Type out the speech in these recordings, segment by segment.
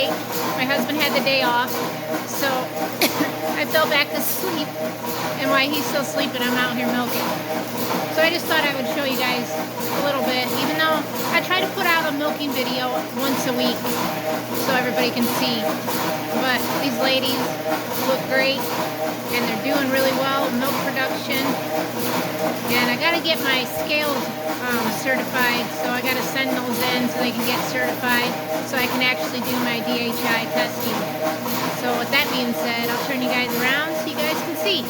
late. My husband had the day off, so I fell back to sleep. And while he's still sleeping, I'm out here milking. So I just thought I would show you guys a little bit, even though I try to put out a milking video once a week so everybody can see. But these ladies look great, and they're doing really well with milk production. And I got to get my scales certified, so I got to send those in so they can get certified so I can actually do my DHI testing. So with that being said, I'll turn you guys around so you guys can see.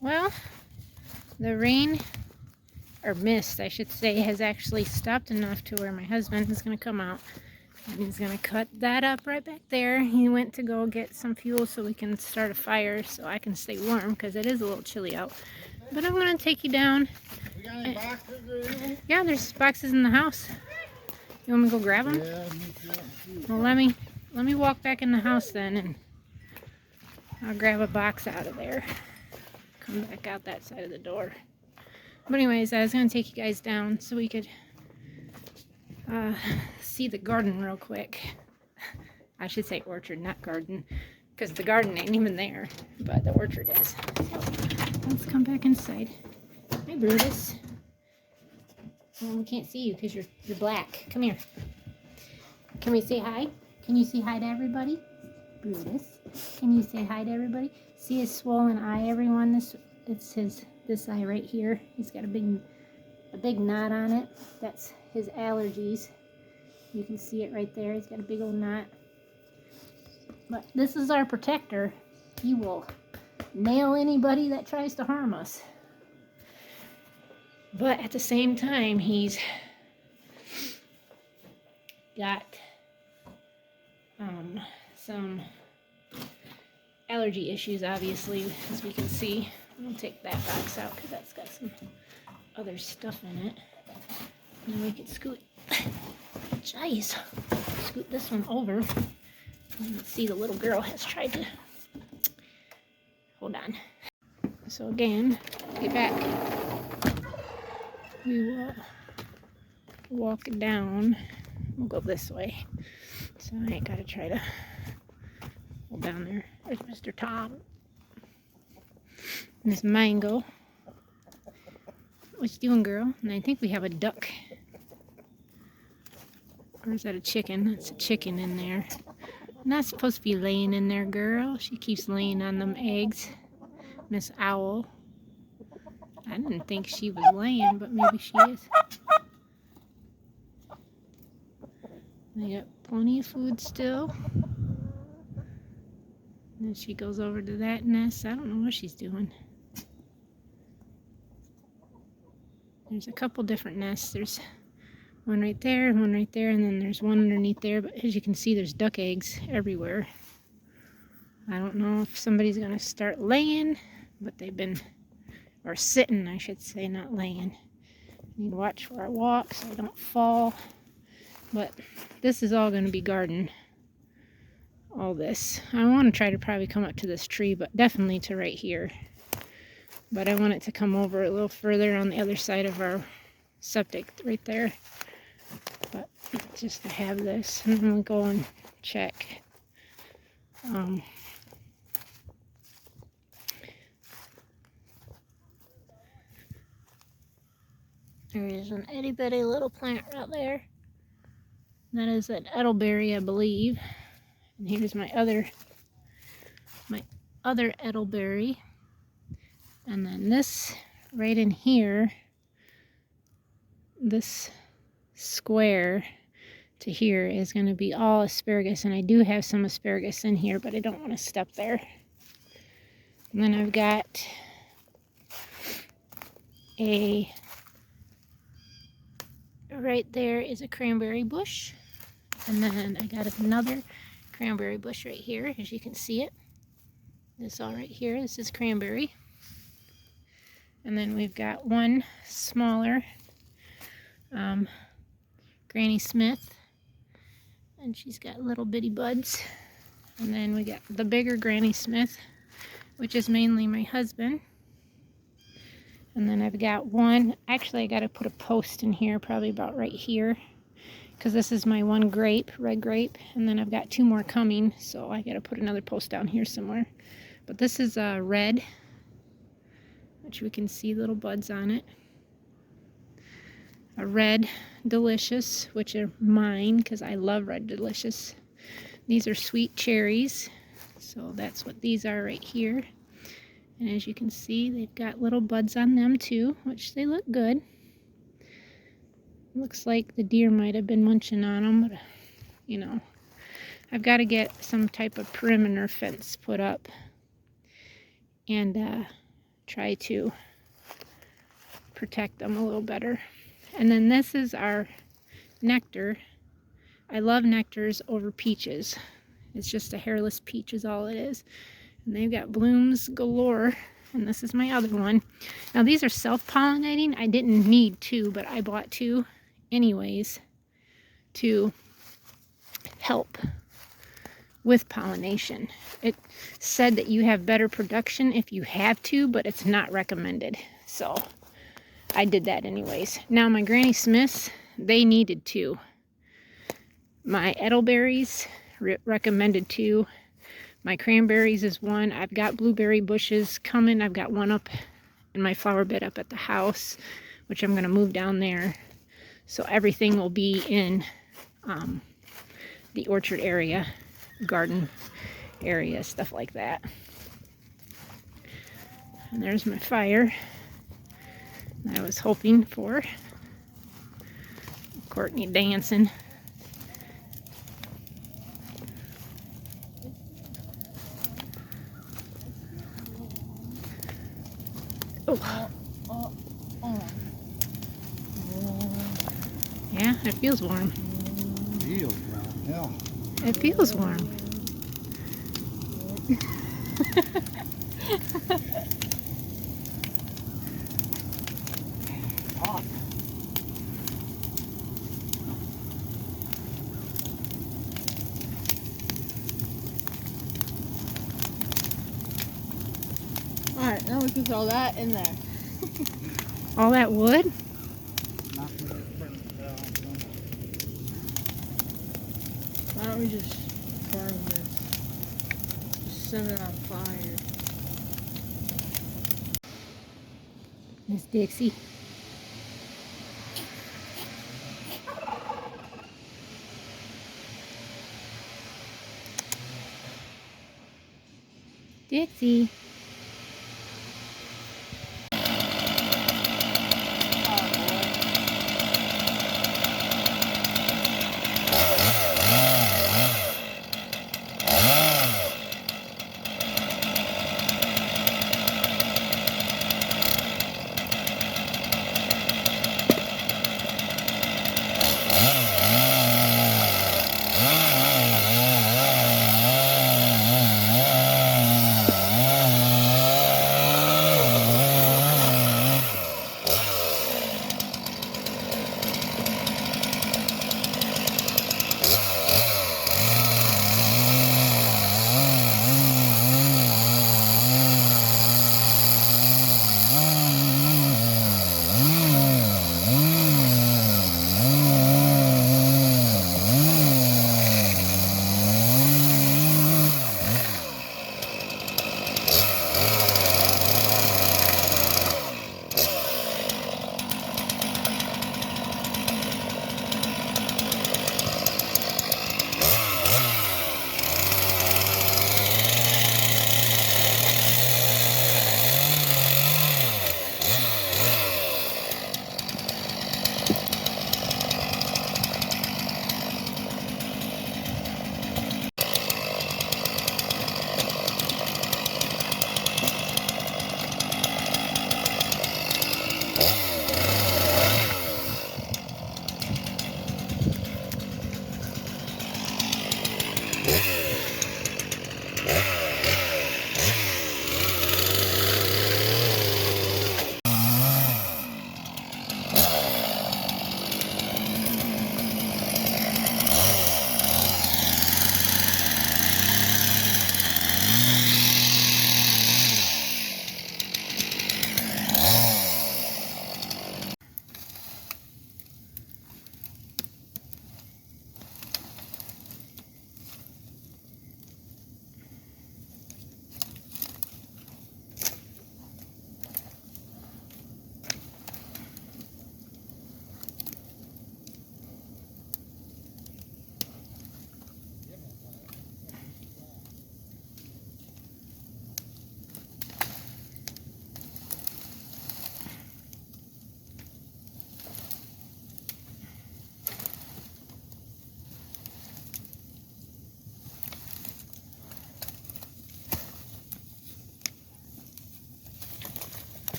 Well, the rain, or mist I should say, has actually stopped enough to where my husband is going to come out and he's going to cut that up right back there. He went to go get some fuel so we can start a fire so I can stay warm because it is a little chilly out. But I'm going to take you down. We got any boxes or anything? Yeah, there's boxes in the house. You want me to go grab them? Yeah, Well, let me walk back in the house then, and I'll grab a box out of there. Come back out that side of the door. But anyways, I was going to take you guys down so we could see the garden real quick. I should say orchard, not garden, because the garden ain't even there, but the orchard is. So let's come back inside. Hi, Brutus. Well, we can't see you because you're black. Come here. Can we say hi? Can you say hi to everybody? Brutus, can you say hi to everybody? See his swollen eye, everyone? This eye right here. He's got a big knot on it. That's his allergies. You can see it right there. He's got a big old knot. But this is our protector. He will nail anybody that tries to harm us. But at the same time, he's got some allergy issues, obviously, as we can see. I'll take that box out because that's got some other stuff in it. And we can scoot this one over. You can see the little girl has tried to hold on. So again, get back. We will walk down. We'll go this way. So I ain't gotta try to hold down there. There's Mr. Tom. And this Mango. What you doing, girl? And I think we have a duck. Or is that a chicken? That's a chicken in there. Not supposed to be laying in there, girl. She keeps laying on them eggs. Miss Owl. I didn't think she was laying, but maybe she is. They got plenty of food still. And then she goes over to that nest. I don't know what she's doing. There's a couple different nests. There's one right there and one right there, and then there's one underneath there. But as you can see, there's duck eggs everywhere. I don't know if somebody's going to start laying, but they've been, or sitting, I should say, not laying. I need to watch where I walk so I don't fall. But this is all going to be garden. All this. I want to try to probably come up to this tree, but definitely to right here. But I want it to come over a little further on the other side of our septic right there. But just to have this, and then we'll go and check. There is an itty bitty little plant right there. That is an edelberry, I believe. And here's my other edelberry. And then this right in here, this square to here is going to be all asparagus. And I do have some asparagus in here, but I don't want to step there. And then I've got right there is a cranberry bush. And then I got another cranberry bush right here, as you can see it. This all right here, this is cranberry. And then we've got one smaller Granny Smith, and she's got little bitty buds. And then we got the bigger Granny Smith, which is mainly my husband. And then I've got one, actually I got to put a post in here, probably about right here, because this is my one grape, red grape, and then I've got two more coming, so I got to put another post down here somewhere. But this is red, which we can see little buds on it. A red delicious, which are mine because I love red delicious. These are sweet cherries, so that's what these are right here. And as you can see, they've got little buds on them too, which they look good. Looks like the deer might have been munching on them, but you know, I've got to get some type of perimeter fence put up and try to protect them a little better. And then this is our nectar. I love nectars over peaches. It's just a hairless peach is all it is. And they've got blooms galore. And this is my other one. Now these are self-pollinating. I didn't need two, but I bought two anyways to help with pollination. It said that you have better production if you have two, but it's not recommended. So I did that anyways. Now my Granny Smiths, they needed two. My edelberries recommended two. My cranberries is one. I've got blueberry bushes coming. I've got one up in my flower bed up at the house, which I'm going to move down there. So everything will be in the orchard area, garden area, stuff like that. And there's my fire I was hoping for. Courtney dancing. Oh. Yeah, it feels warm. Feels warm, yeah. It feels warm. Hot. Alright, now we can throw that in there. All that wood? Why don't we just burn this? Just set it on fire. Miss Dixie. Dixie.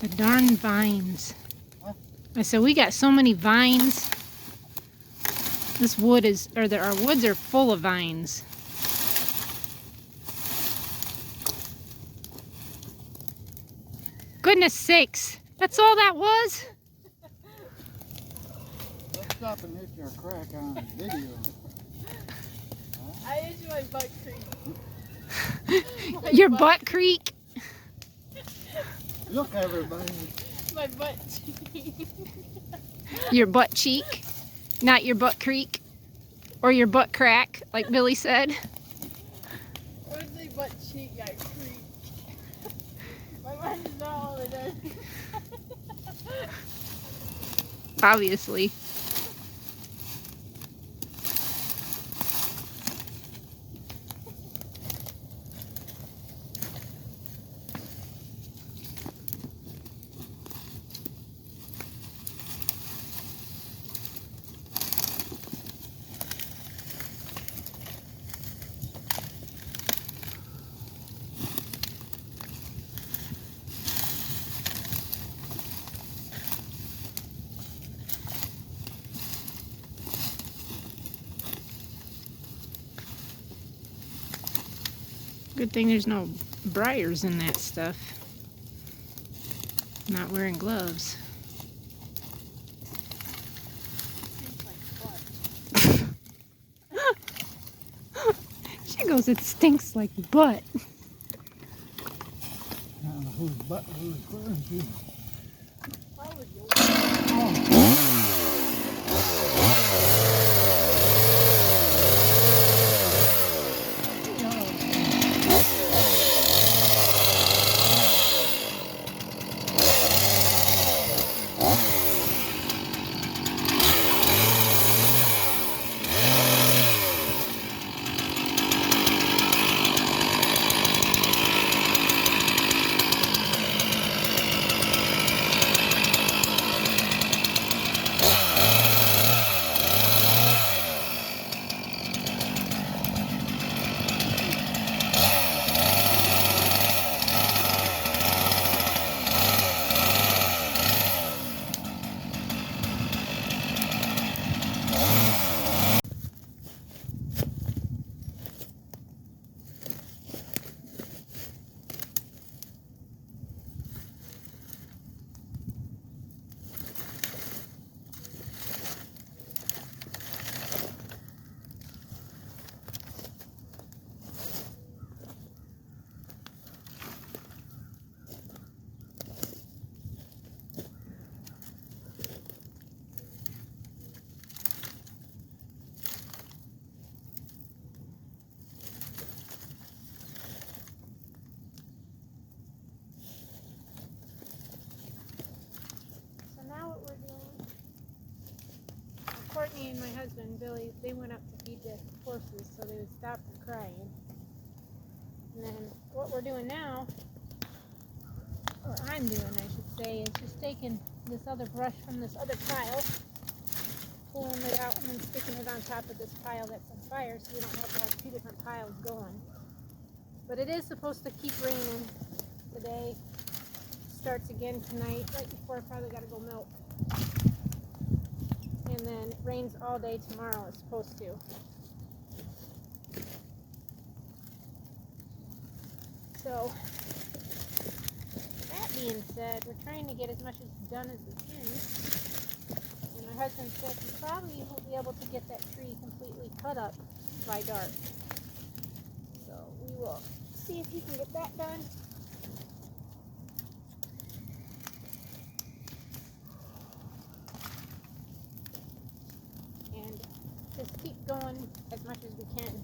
The darn vines. What? I said, we got so many vines. This wood is, our woods are full of vines. Goodness sakes. That's all that was? Let's stop and hit your crack on the video. I hit my butt creek. Your butt creek? Look, everybody. My butt cheek. Your butt cheek? Not your butt creek? Or your butt crack, like Billy said? I would say butt cheek got creek. My mind is not all it does. Obviously. Good thing there's no briars in that stuff. Not wearing gloves. She goes, it stinks like butt. I don't know whose butt who's referring to. Probably yours. Courtney and my husband, Billy, they went up to feed the horses so they would stop from crying. And then what we're doing now, or I'm doing I should say, is just taking this other brush from this other pile, pulling it out and then sticking it on top of this pile that's on fire so we don't have to have two different piles going. But it is supposed to keep raining today. Starts again tonight, right before I probably gotta go milk. And then it rains all day tomorrow, it's supposed to. So, that being said, we're trying to get as much as done as we can. And my husband said we probably won't be able to get that tree completely cut up by dark. So we will see if he can get that done. And just keep going as much as we can.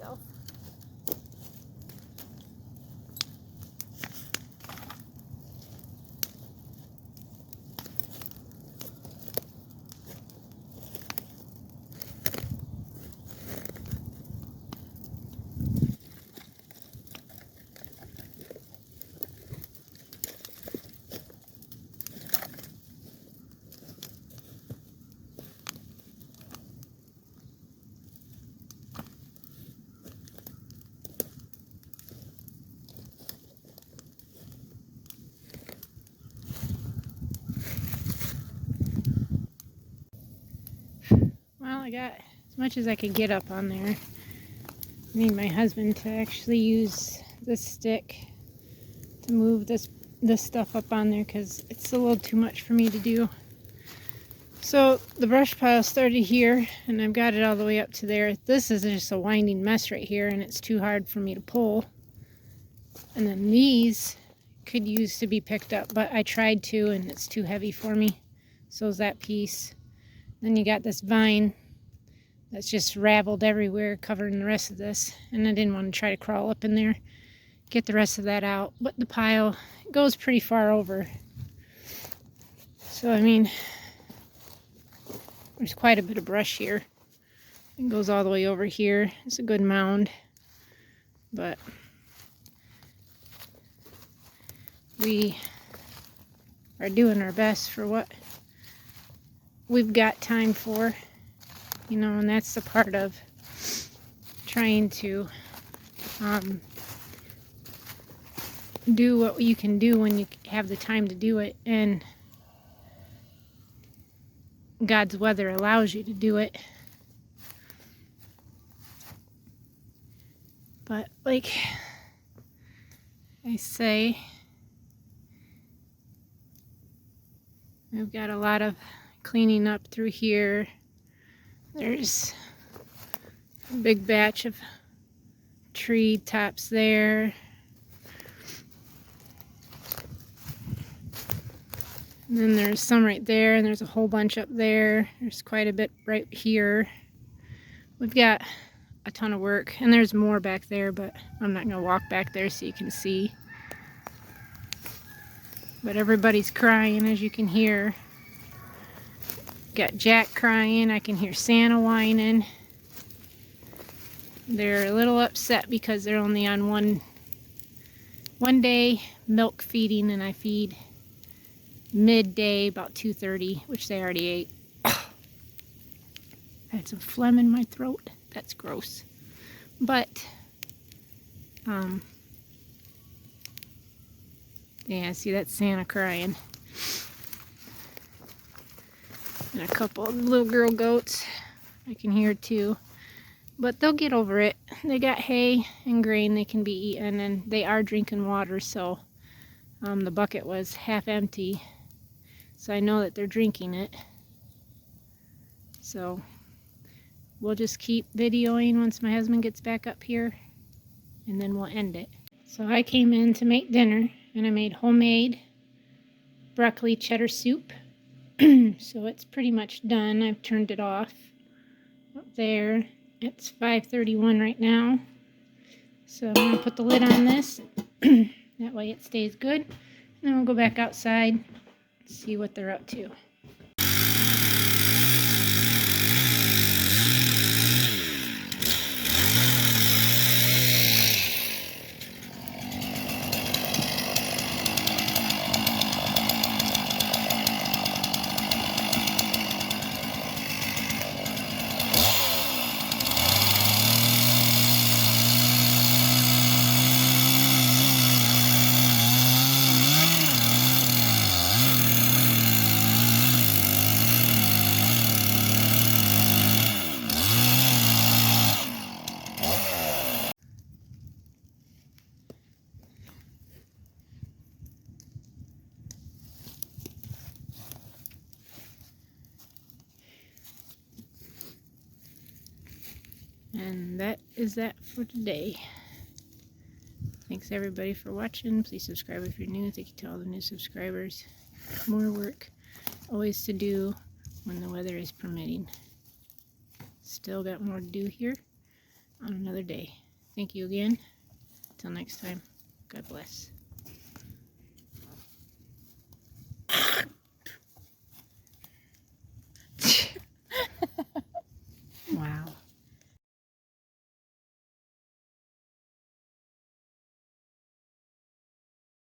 itself. Well, I got as much as I could get up on there. I need my husband to actually use this stick to move this stuff up on there because it's a little too much for me to do. So the brush pile started here and I've got it all the way up to there. This is just a winding mess right here and it's too hard for me to pull. And then these could use to be picked up, but I tried to and it's too heavy for me. So is that piece. Then you got this vine that's just raveled everywhere, covering the rest of this. And I didn't want to try to crawl up in there, get the rest of that out. But the pile goes pretty far over. So, I mean, there's quite a bit of brush here. It goes all the way over here. It's a good mound. But we are doing our best for what we've got time for, you know, and that's the part of trying to do what you can do when you have the time to do it, and God's weather allows you to do it. But like I say, we've got a lot of cleaning up through here. There's a big batch of tree tops there. And then there's some right there, and there's a whole bunch up there. There's quite a bit right here. We've got a ton of work, and there's more back there, but I'm not going to walk back there so you can see. But everybody's crying, as you can hear. Got Jack crying. I can hear Santa whining. They're a little upset because they're only on one day milk feeding, and I feed midday about 2:30, which they already ate. I had some phlegm in my throat. That's gross. But yeah, see, that's Santa crying. And a couple of little girl goats I can hear too. But they'll get over it. They got hay and grain they can be eaten, and they are drinking water, so the bucket was half empty. So I know that they're drinking it. So we'll just keep videoing once my husband gets back up here, and then we'll end it. So I came in to make dinner, and I made homemade broccoli cheddar soup. So it's pretty much done. I've turned it off up there. It's 5:31 right now. So I'm going to put the lid on this. That way it stays good. And then we'll go back outside and see what they're up to. And that is that for today. Thanks everybody for watching. Please subscribe if you're new. Thank you to all the new subscribers. More work always to do when the weather is permitting. Still got more to do here, on another day. Thank you again. Till next time. God bless.